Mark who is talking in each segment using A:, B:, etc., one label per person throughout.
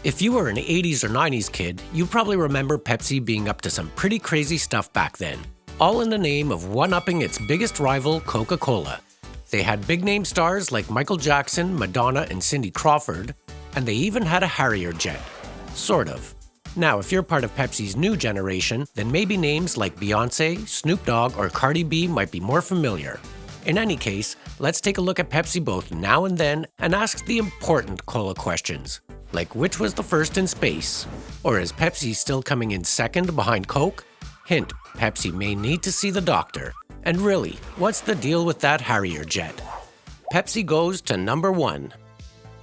A: If you were an 80s or 90s kid, you probably remember Pepsi being up to some pretty crazy stuff back then, all in the name of one-upping its biggest rival, Coca-Cola. They had big-name stars like Michael Jackson, Madonna, and Cindy Crawford, and they even had a Harrier Jet. Sort of. Now, if you're part of Pepsi's new generation, then maybe names like Beyoncé, Snoop Dogg, or Cardi B might be more familiar. In any case, let's take a look at Pepsi both now and then and ask the important cola questions, like which was the first in space? Or is Pepsi still coming in second behind Coke? Hint, Pepsi may need to see the doctor. And really, what's the deal with that Harrier Jet? Pepsi goes to number 1.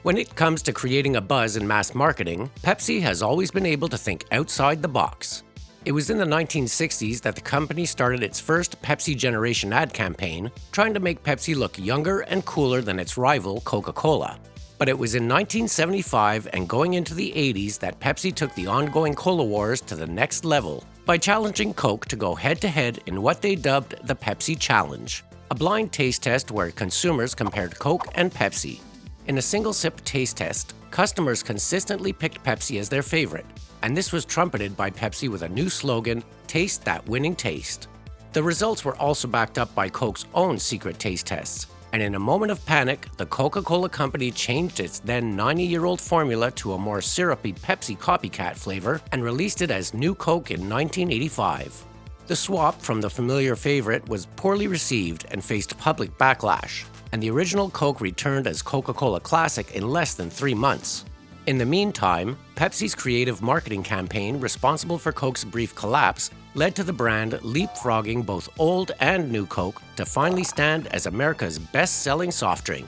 A: When it comes to creating a buzz in mass marketing, Pepsi has always been able to think outside the box. It was in the 1960s that the company started its first Pepsi Generation ad campaign, trying to make Pepsi look younger and cooler than its rival, Coca-Cola. But it was in 1975 and going into the 80s that Pepsi took the ongoing cola wars to the next level by challenging Coke to go head-to-head in what they dubbed the Pepsi Challenge, a blind taste test where consumers compared Coke and Pepsi. In a single-sip taste test, customers consistently picked Pepsi as their favorite, and this was trumpeted by Pepsi with a new slogan, "Taste that winning taste." The results were also backed up by Coke's own secret taste tests, and in a moment of panic, the Coca-Cola company changed its then 90-year-old formula to a more syrupy Pepsi copycat flavor and released it as New Coke in 1985. The swap from the familiar favorite was poorly received and faced public backlash, and the original Coke returned as Coca-Cola Classic in less than 3 months. In the meantime, Pepsi's creative marketing campaign responsible for Coke's brief collapse led to the brand leapfrogging both old and new Coke to finally stand as America's best-selling soft drink.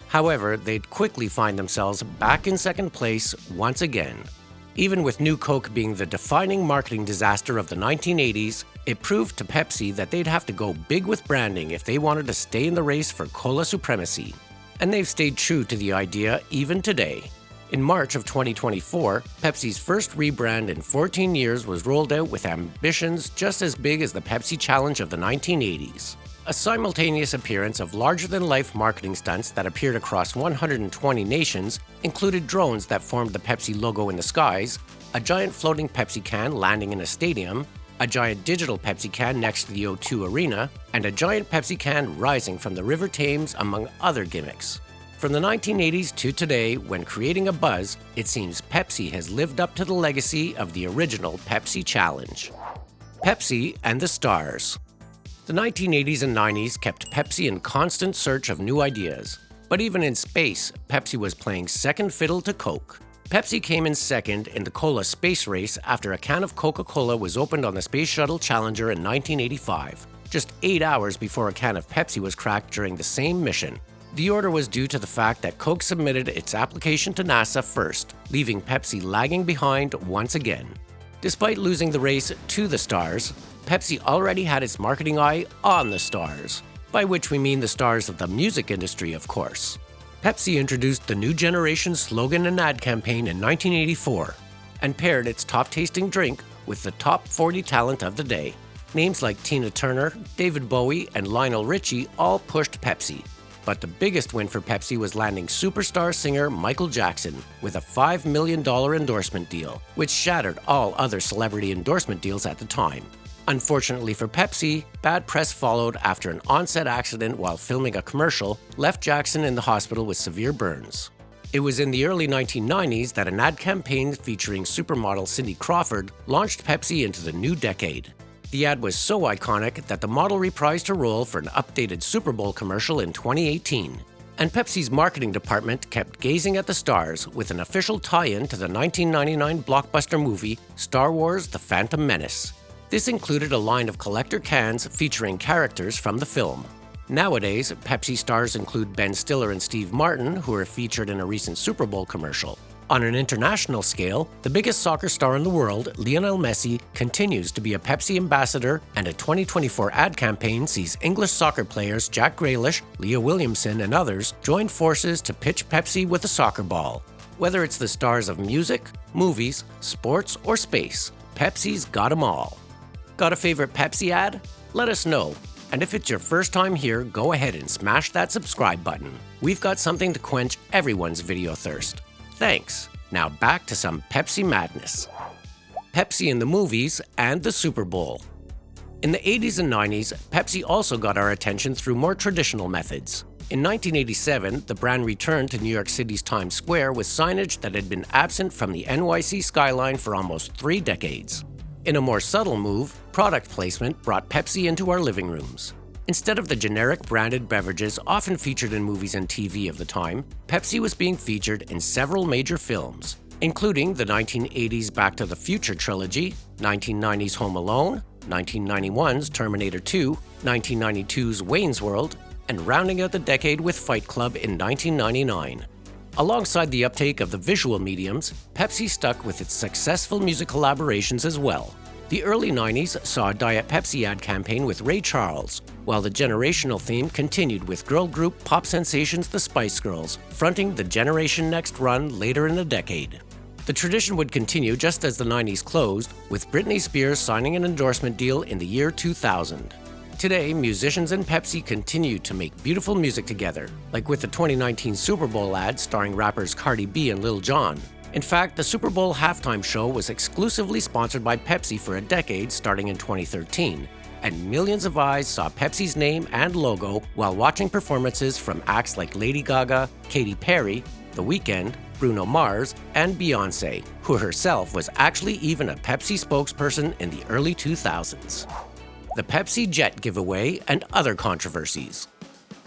A: However, they'd quickly find themselves back in second place once again. Even with new Coke being the defining marketing disaster of the 1980s, it proved to Pepsi that they'd have to go big with branding if they wanted to stay in the race for cola supremacy. And they've stayed true to the idea even today. In March of 2024, Pepsi's first rebrand in 14 years was rolled out with ambitions just as big as the Pepsi Challenge of the 1980s. A simultaneous appearance of larger-than-life marketing stunts that appeared across 120 nations included drones that formed the Pepsi logo in the skies, a giant floating Pepsi can landing in a stadium, a giant digital Pepsi can next to the O2 Arena, and a giant Pepsi can rising from the River Thames, among other gimmicks. From the 1980s to today, when creating a buzz, it seems Pepsi has lived up to the legacy of the original Pepsi Challenge. Pepsi and the Stars. The 1980s and 90s kept Pepsi in constant search of new ideas. But even in space, Pepsi was playing second fiddle to Coke. Pepsi came in second in the cola space race after a can of Coca-Cola was opened on the Space Shuttle Challenger in 1985, just 8 hours before a can of Pepsi was cracked during the same mission. The order was due to the fact that Coke submitted its application to NASA first, leaving Pepsi lagging behind once again. Despite losing the race to the Stars, Pepsi already had its marketing eye on the stars, by which we mean the stars of the music industry, of course. Pepsi introduced the new generation slogan and ad campaign in 1984 and paired its top-tasting drink with the top 40 talent of the day. Names like Tina Turner, David Bowie, and Lionel Richie all pushed Pepsi. But the biggest win for Pepsi was landing superstar singer Michael Jackson with a $5 million endorsement deal, which shattered all other celebrity endorsement deals at the time. Unfortunately for Pepsi, bad press followed after an on-set accident while filming a commercial left Jackson in the hospital with severe burns. It was in the early 1990s that an ad campaign featuring supermodel Cindy Crawford launched Pepsi into the new decade. The ad was so iconic that the model reprised her role for an updated Super Bowl commercial in 2018. And Pepsi's marketing department kept gazing at the stars with an official tie-in to the 1999 blockbuster movie Star Wars: The Phantom Menace. This included a line of collector cans featuring characters from the film. Nowadays, Pepsi stars include Ben Stiller and Steve Martin, who were featured in a recent Super Bowl commercial. On an international scale, the biggest soccer star in the world, Lionel Messi, continues to be a Pepsi ambassador, and a 2024 ad campaign sees English soccer players Jack Grealish, Leah Williamson, and others join forces to pitch Pepsi with a soccer ball. Whether it's the stars of music, movies, sports, or space, Pepsi's got 'em all. Got a favorite Pepsi ad? Let us know. And if it's your first time here, go ahead and smash that subscribe button. We've got something to quench everyone's video thirst. Thanks. Now back to some Pepsi madness. Pepsi in the movies and the Super Bowl. In the 80s and 90s, Pepsi also got our attention through more traditional methods. In 1987, the brand returned to New York City's Times Square with signage that had been absent from the NYC skyline for almost 3 decades. In a more subtle move, product placement brought Pepsi into our living rooms. Instead of the generic branded beverages often featured in movies and TV of the time, Pepsi was being featured in several major films, including the 1980s Back to the Future trilogy, 1990s Home Alone, 1991's Terminator 2, 1992's Wayne's World, and rounding out the decade with Fight Club in 1999. Alongside the uptake of the visual mediums, Pepsi stuck with its successful music collaborations as well. The early 90s saw a Diet Pepsi ad campaign with Ray Charles, while the generational theme continued with girl group pop sensations the Spice Girls, fronting the Generation Next run later in the decade. The tradition would continue just as the 90s closed, with Britney Spears signing an endorsement deal in the year 2000. Today, musicians and Pepsi continue to make beautiful music together, like with the 2019 Super Bowl ad starring rappers Cardi B and Lil Jon. In fact, the Super Bowl halftime show was exclusively sponsored by Pepsi for a decade starting in 2013, and millions of eyes saw Pepsi's name and logo while watching performances from acts like Lady Gaga, Katy Perry, The Weeknd, Bruno Mars, and Beyoncé, who herself was actually even a Pepsi spokesperson in the early 2000s. The Pepsi Jet giveaway and other controversies.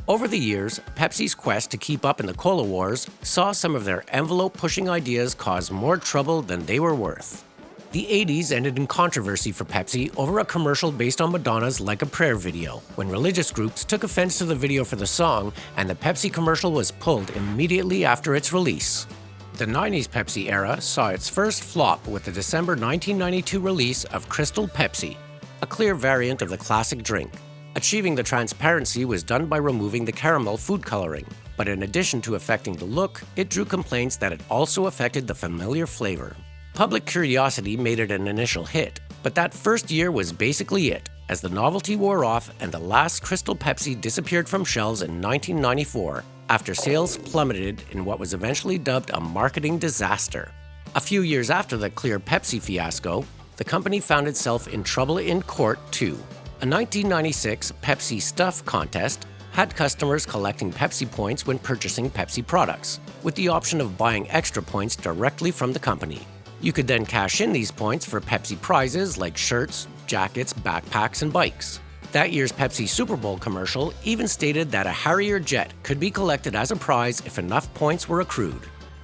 A: Over the years, Pepsi's quest to keep up in the cola wars saw some of their envelope-pushing ideas cause more trouble than they were worth. The 80s ended in controversy for Pepsi over a commercial based on Madonna's Like a Prayer video, when religious groups took offense to the video for the song and the Pepsi commercial was pulled immediately after its release. The 90s Pepsi era saw its first flop with the December 1992 release of Crystal Pepsi, a clear variant of the classic drink. Achieving the transparency was done by removing the caramel food coloring, but in addition to affecting the look, it drew complaints that it also affected the familiar flavor. Public curiosity made it an initial hit, but that first year was basically it, as the novelty wore off and the last Crystal Pepsi disappeared from shelves in 1994 after sales plummeted in what was eventually dubbed a marketing disaster. A few years after the Clear Pepsi fiasco, the company found itself in trouble in court too. A 1996 Pepsi Stuff contest had customers collecting Pepsi points when purchasing Pepsi products, with the option of buying extra points directly from the company. You could then cash in these points for Pepsi prizes like shirts, jackets, backpacks, and bikes. That year's Pepsi Super Bowl commercial even stated that a Harrier Jet could be collected as a prize if enough points were accrued.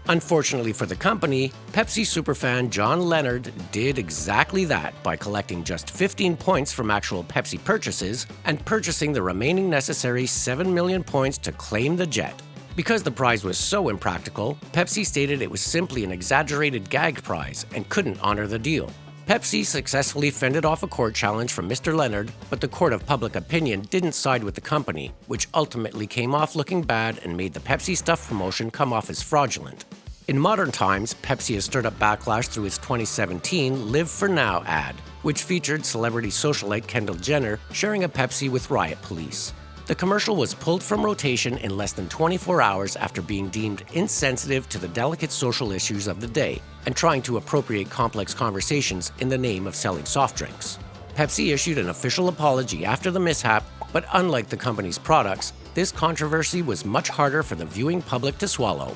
A: Unfortunately for the company, Pepsi superfan John Leonard did exactly that by collecting just 15 points from actual Pepsi purchases and purchasing the remaining necessary 7 million points to claim the jet. Because the prize was so impractical, Pepsi stated it was simply an exaggerated gag prize and couldn't honor the deal. Pepsi successfully fended off a court challenge from Mr. Leonard, but the court of public opinion didn't side with the company, which ultimately came off looking bad and made the Pepsi Stuff promotion come off as fraudulent. In modern times, Pepsi has stirred up backlash through its 2017 Live for Now ad, which featured celebrity socialite Kendall Jenner sharing a Pepsi with riot police. The commercial was pulled from rotation in less than 24 hours after being deemed insensitive to the delicate social issues of the day and trying to appropriate complex conversations in the name of selling soft drinks. Pepsi issued an official apology after the mishap, but unlike the company's products, this controversy was much harder for the viewing public to swallow.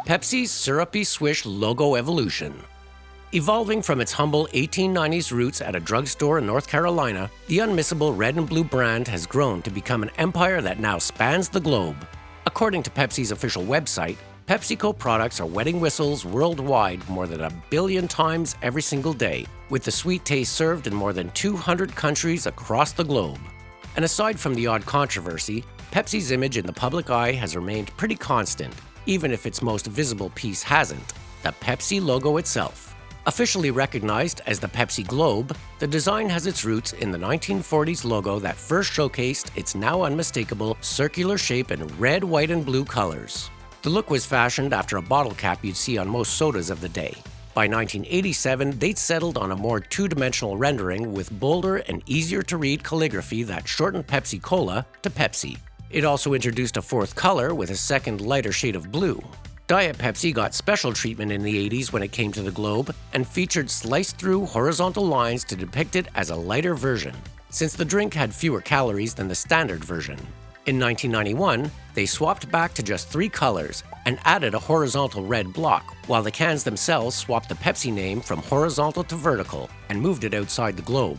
A: Pepsi's Syrupy Swish logo evolution. Evolving from its humble 1890s roots at a drugstore in North Carolina, the unmissable red and blue brand has grown to become an empire that now spans the globe. According to Pepsi's official website, PepsiCo products are wetting whistles worldwide more than 1 billion times every single day, with the sweet taste served in more than 200 countries across the globe. And aside from the odd controversy, Pepsi's image in the public eye has remained pretty constant, even if its most visible piece hasn't, the Pepsi logo itself. Officially recognized as the Pepsi Globe, the design has its roots in the 1940s logo that first showcased its now unmistakable circular shape in red, white, and blue colors. The look was fashioned after a bottle cap you'd see on most sodas of the day. By 1987, they'd settled on a more two-dimensional rendering with bolder and easier-to-read calligraphy that shortened Pepsi-Cola to Pepsi. It also introduced a fourth color with a second lighter shade of blue. Diet Pepsi got special treatment in the 80s when it came to the globe and featured sliced-through horizontal lines to depict it as a lighter version, since the drink had fewer calories than the standard version. In 1991, they swapped back to just 3 colors and added a horizontal red block, while the cans themselves swapped the Pepsi name from horizontal to vertical and moved it outside the globe.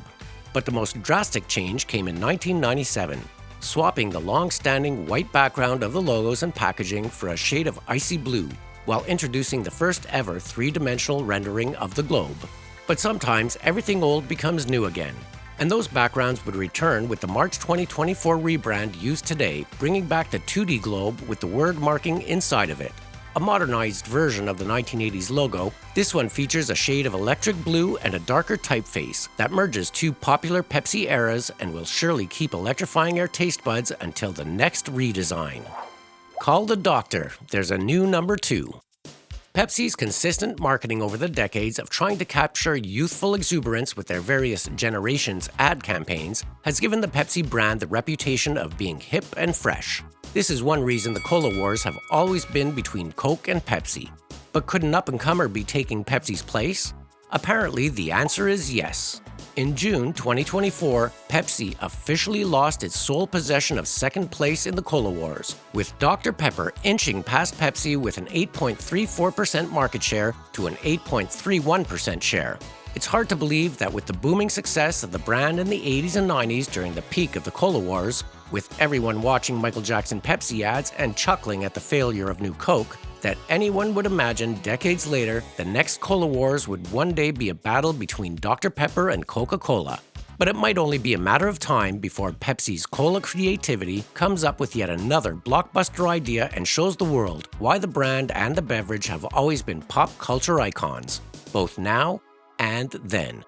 A: But the most drastic change came in 1997, swapping the long-standing white background of the logos and packaging for a shade of icy blue, while introducing the first ever 3-dimensional rendering of the globe. But sometimes everything old becomes new again, and those backgrounds would return with the March 2024 rebrand used today, bringing back the 2D globe with the word marking inside of it. A modernized version of the 1980s logo, this one features a shade of electric blue and a darker typeface that merges 2 popular Pepsi eras and will surely keep electrifying our taste buds until the next redesign. Call the doctor, there's a new number 2. Pepsi's consistent marketing over the decades of trying to capture youthful exuberance with their various generations ad campaigns has given the Pepsi brand the reputation of being hip and fresh. This is one reason the Cola Wars have always been between Coke and Pepsi. But could an up-and-comer be taking Pepsi's place? Apparently, the answer is yes. In June 2024, Pepsi officially lost its sole possession of second place in the Cola Wars, with Dr. Pepper inching past Pepsi with an 8.34% market share to an 8.31% share. It's hard to believe that with the booming success of the brand in the 80s and 90s during the peak of the Cola Wars, with everyone watching Michael Jackson Pepsi ads and chuckling at the failure of New Coke, that anyone would imagine decades later the next Cola Wars would one day be a battle between Dr. Pepper and Coca-Cola. But it might only be a matter of time before Pepsi's cola creativity comes up with yet another blockbuster idea and shows the world why the brand and the beverage have always been pop culture icons, both now and then.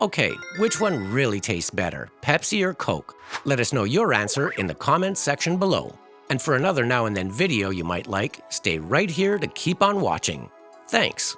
A: Okay, which one really tastes better, Pepsi or Coke? Let us know your answer in the comments section below. And for another Now and Then video you might like, stay right here to keep on watching. Thanks.